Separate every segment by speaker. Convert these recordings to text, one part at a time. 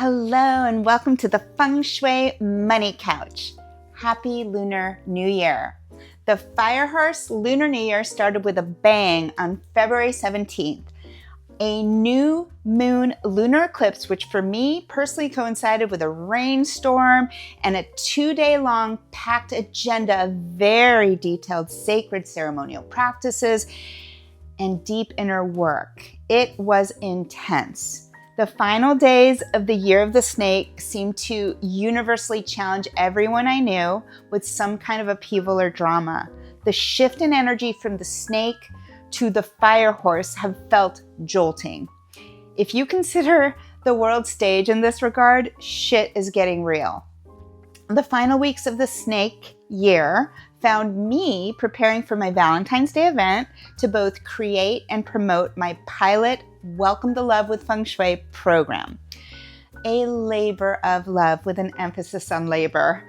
Speaker 1: Hello and welcome to the Feng Shui Money Couch. Happy Lunar New Year. The Fire Horse Lunar New Year started with a bang on February 17th. A new moon lunar eclipse, which for me personally coincided with a rainstorm and a 2-day long packed agenda of very detailed sacred ceremonial practices and deep inner work. It was intense. The final days of the Year of the Snake seemed to universally challenge everyone I knew with some kind of upheaval or drama. The shift in energy from the snake to the fire horse have felt jolting. If you consider the world stage in this regard, shit is getting real. The final weeks of the snake year found me preparing for my Valentine's Day event to both create and promote my pilot Welcome to Love with Feng Shui program. A labor of love with an emphasis on labor.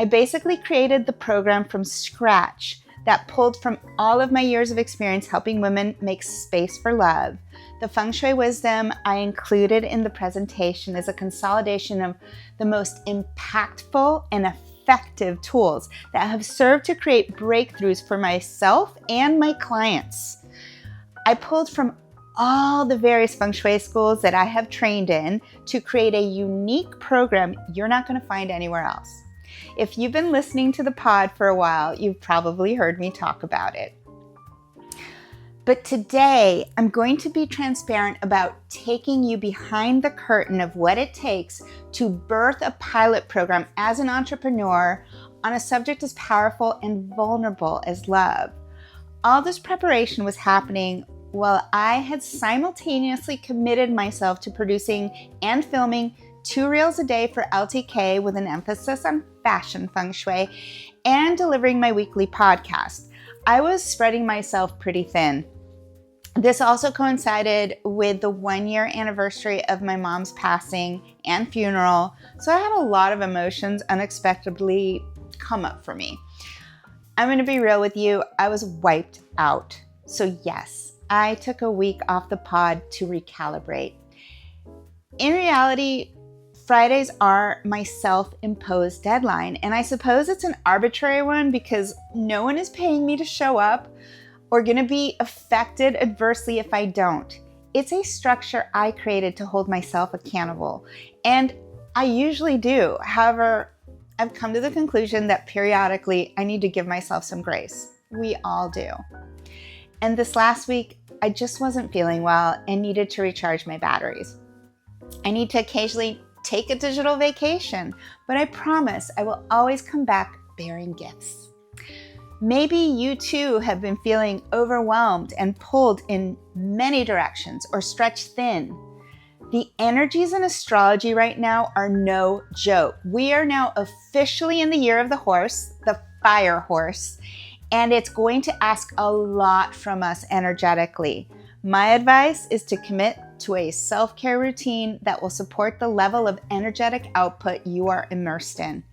Speaker 1: I basically created the program from scratch that pulled from all of my years of experience helping women make space for love. The Feng Shui wisdom I included in the presentation is a consolidation of the most impactful and effective tools that have served to create breakthroughs for myself and my clients. I pulled from all the various Feng Shui schools that I have trained in to create a unique program you're not going to find anywhere else. If you've been listening to the pod for a while, you've probably heard me talk about it. But today, I'm going to be transparent about taking you behind the curtain of what it takes to birth a pilot program as an entrepreneur on a subject as powerful and vulnerable as love. All this preparation was happening while I had simultaneously committed myself to producing and filming 2 reels a day for LTK with an emphasis on fashion Feng Shui and delivering my weekly podcast. I was spreading myself pretty thin. This also coincided with the 1-year anniversary of my mom's passing and funeral, so I had a lot of emotions unexpectedly come up for me. I'm going to be real with you, I was wiped out. So yes, I took a week off the pod to recalibrate. In reality, Fridays are my self-imposed deadline, and I suppose it's an arbitrary one because no one is paying me to show up or going to be affected adversely if I don't. It's a structure I created to hold myself accountable, and I usually do. However, I've come to the conclusion that periodically I need to give myself some grace. We all do. And this last week, I just wasn't feeling well and needed to recharge my batteries. I need to occasionally take a digital vacation, but I promise I will always come back bearing gifts. Maybe you too have been feeling overwhelmed and pulled in many directions or stretched thin. The energies in astrology right now are no joke. We are now officially in the year of the horse, the fire horse, and it's going to ask a lot from us energetically. My advice is to commit to a self-care routine that will support the level of energetic output you are immersed in.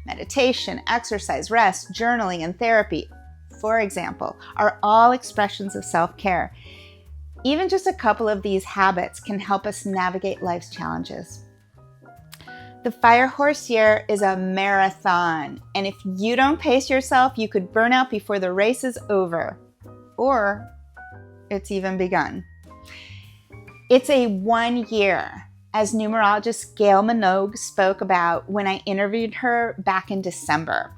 Speaker 1: Meditation, exercise, rest, journaling, and therapy, for example, are all expressions of self-care. Even just a couple of these habits can help us navigate life's challenges. The Fire Horse year is a marathon, and if you don't pace yourself, you could burn out before the race is over, or it's even begun. It's a 1 year, as numerologist Gail Minogue spoke about when I interviewed her back in December.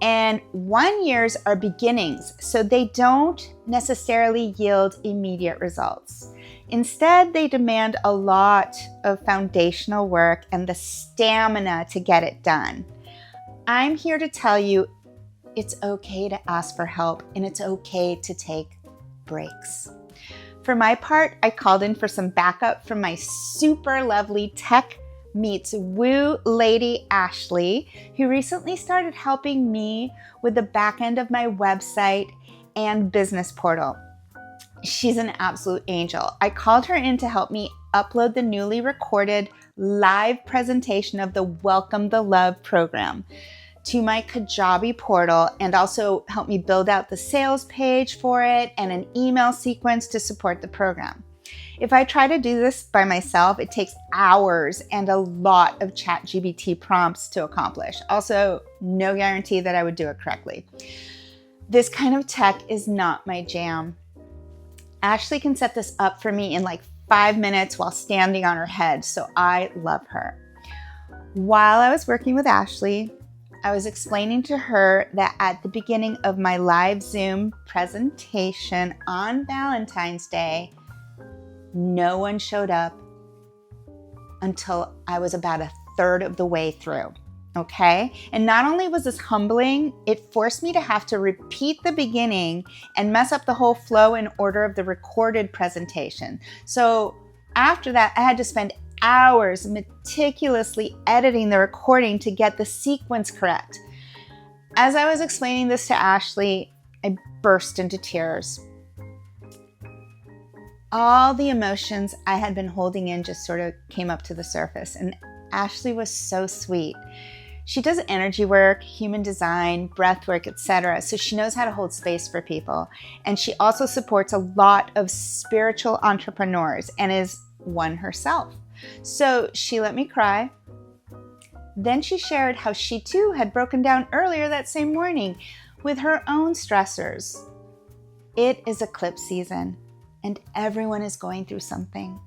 Speaker 1: And 1 years are beginnings, so they don't necessarily yield immediate results. Instead, they demand a lot of foundational work and the stamina to get it done. I'm here to tell you it's okay to ask for help and it's okay to take breaks. For my part, I called in for some backup from my super lovely tech meets woo lady Ashley, who recently started helping me with the back end of my website and business portal. She's an absolute angel. I called her in to help me upload the newly recorded live presentation of the Welcome to Love program to my Kajabi portal and also help me build out the sales page for it and an email sequence to support the program. If I try to do this by myself, it takes hours and a lot of ChatGPT prompts to accomplish. Also, no guarantee that I would do it correctly. This kind of tech is not my jam. Ashley can set this up for me in like 5 minutes while standing on her head, so I love her. While I was working with Ashley, I was explaining to her that at the beginning of my live Zoom presentation on Valentine's Day, no one showed up until I was about a third of the way through. Okay? And not only was this humbling, it forced me to have to repeat the beginning and mess up the whole flow and order of the recorded presentation. So after that, I had to spend hours meticulously editing the recording to get the sequence correct. As I was explaining this to Ashley, I burst into tears. All the emotions I had been holding in just sort of came up to the surface, and Ashley was so sweet. She does energy work, human design, breath work, etc. So she knows how to hold space for people. And she also supports a lot of spiritual entrepreneurs and is one herself. So she let me cry. Then she shared how she too had broken down earlier that same morning with her own stressors. It is eclipse season and everyone is going through something.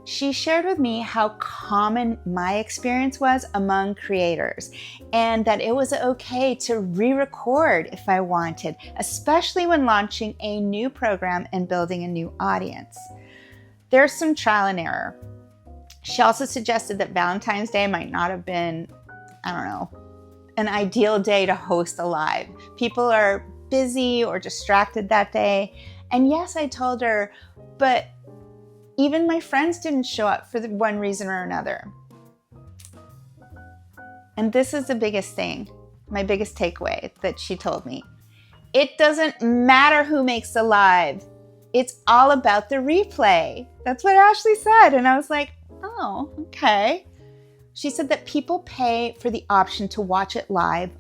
Speaker 1: She shared with me how common my experience was among creators and that it was okay to re-record if I wanted, especially when launching a new program and building a new audience. There's some trial and error. She also suggested that Valentine's Day might not have been, an ideal day to host a live. People are busy or distracted that day. And yes, I told her, but even my friends didn't show up for one reason or another. And this is the biggest thing, my biggest takeaway that she told me. It doesn't matter who makes the live. It's all about the replay. That's what Ashley said. And I was like, oh, okay. She said that people pay for the option to watch it live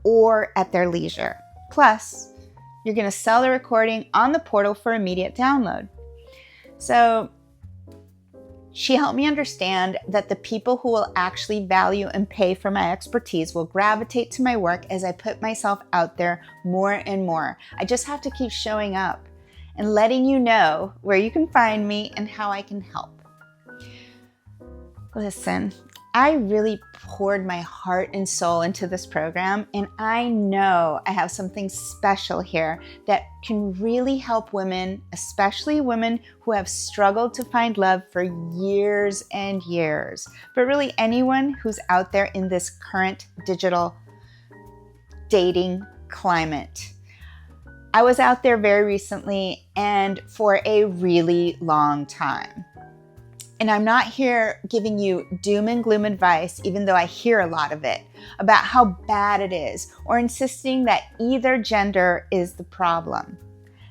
Speaker 1: or at their leisure. Plus, you're going to sell the recording on the portal for immediate download. So she helped me understand that the people who will actually value and pay for my expertise will gravitate to my work as I put myself out there more and more. I just have to keep showing up and letting you know where you can find me and how I can help. Listen, I really poured my heart and soul into this program, and I know I have something special here that can really help women, especially women who have struggled to find love for years and years, but really anyone who's out there in this current digital dating climate. I was out there very recently and for a really long time. And I'm not here giving you doom and gloom advice, even though I hear a lot of it, about how bad it is, or insisting that either gender is the problem.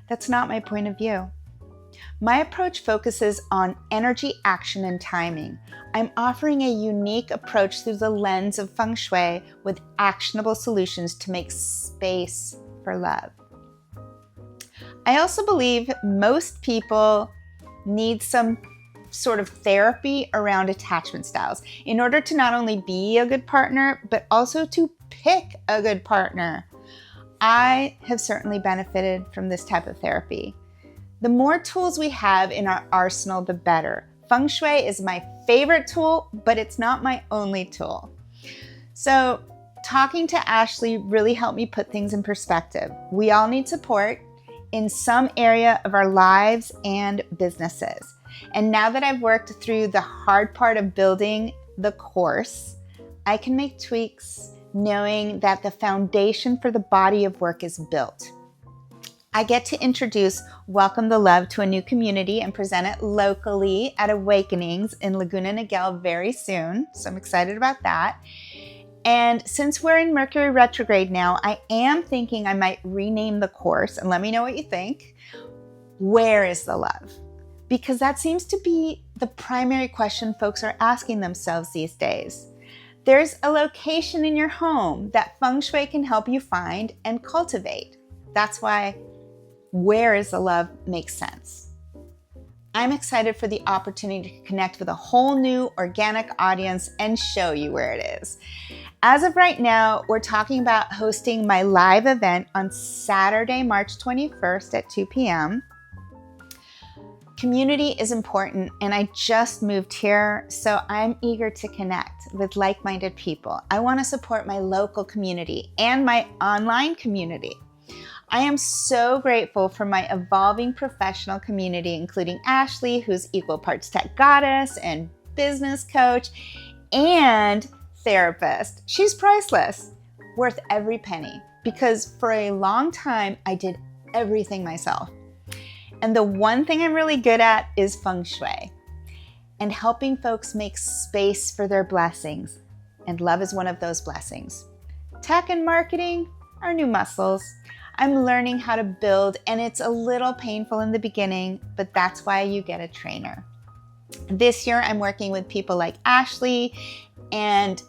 Speaker 1: That's not my point of view. My approach focuses on energy, action, and timing. I'm offering a unique approach through the lens of feng shui with actionable solutions to make space for love. I also believe most people need some sort of therapy around attachment styles in order to not only be a good partner, but also to pick a good partner. I have certainly benefited from this type of therapy. The more tools we have in our arsenal, the better. Feng Shui is my favorite tool, but it's not my only tool. So talking to Ashley really helped me put things in perspective. We all need support in some area of our lives and businesses. And now that I've worked through the hard part of building the course, I can make tweaks knowing that the foundation for the body of work is built. I get to introduce Welcome the Love to a new community and present it locally at Awakenings in Laguna Niguel very soon. So I'm excited about that. And since we're in Mercury retrograde now, I am thinking I might rename the course, and let me know what you think. Where is the love? Because that seems to be the primary question folks are asking themselves these days. There's a location in your home that feng shui can help you find and cultivate. That's why where is the love makes sense. I'm excited for the opportunity to connect with a whole new organic audience and show you where it is. As of right now, we're talking about hosting my live event on Saturday, March 21st at 2 p.m. Community is important, and I just moved here, so I'm eager to connect with like-minded people. I want to support my local community and my online community. I am so grateful for my evolving professional community, including Ashley, who's equal parts tech goddess and business coach and therapist. She's priceless, worth every penny, because for a long time, I did everything myself. And the one thing I'm really good at is feng shui and helping folks make space for their blessings. And love is one of those blessings. Tech and marketing are new muscles I'm learning how to build, and it's a little painful in the beginning, but that's why you get a trainer. This year, I'm working with people like Ashley and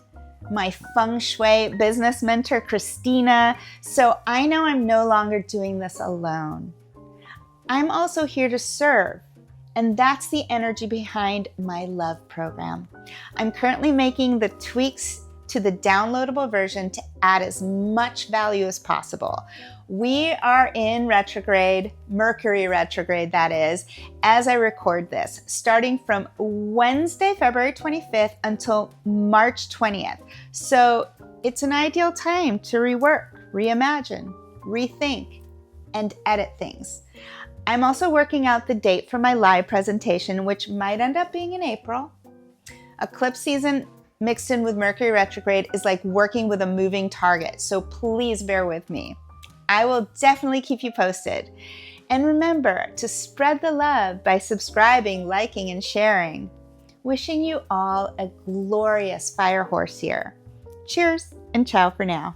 Speaker 1: my feng shui business mentor, Christina. So I know I'm no longer doing this alone. I'm also here to serve, and that's the energy behind my love program. I'm currently making the tweaks to the downloadable version to add as much value as possible. We are in retrograde, Mercury retrograde that is, as I record this, starting from Wednesday, February 25th until March 20th. So it's an ideal time to rework, reimagine, rethink, and edit things. I'm also working out the date for my live presentation, which might end up being in April. Eclipse season mixed in with Mercury retrograde is like working with a moving target, so please bear with me. I will definitely keep you posted. And remember to spread the love by subscribing, liking, and sharing. Wishing you all a glorious fire horse year. Cheers and ciao for now.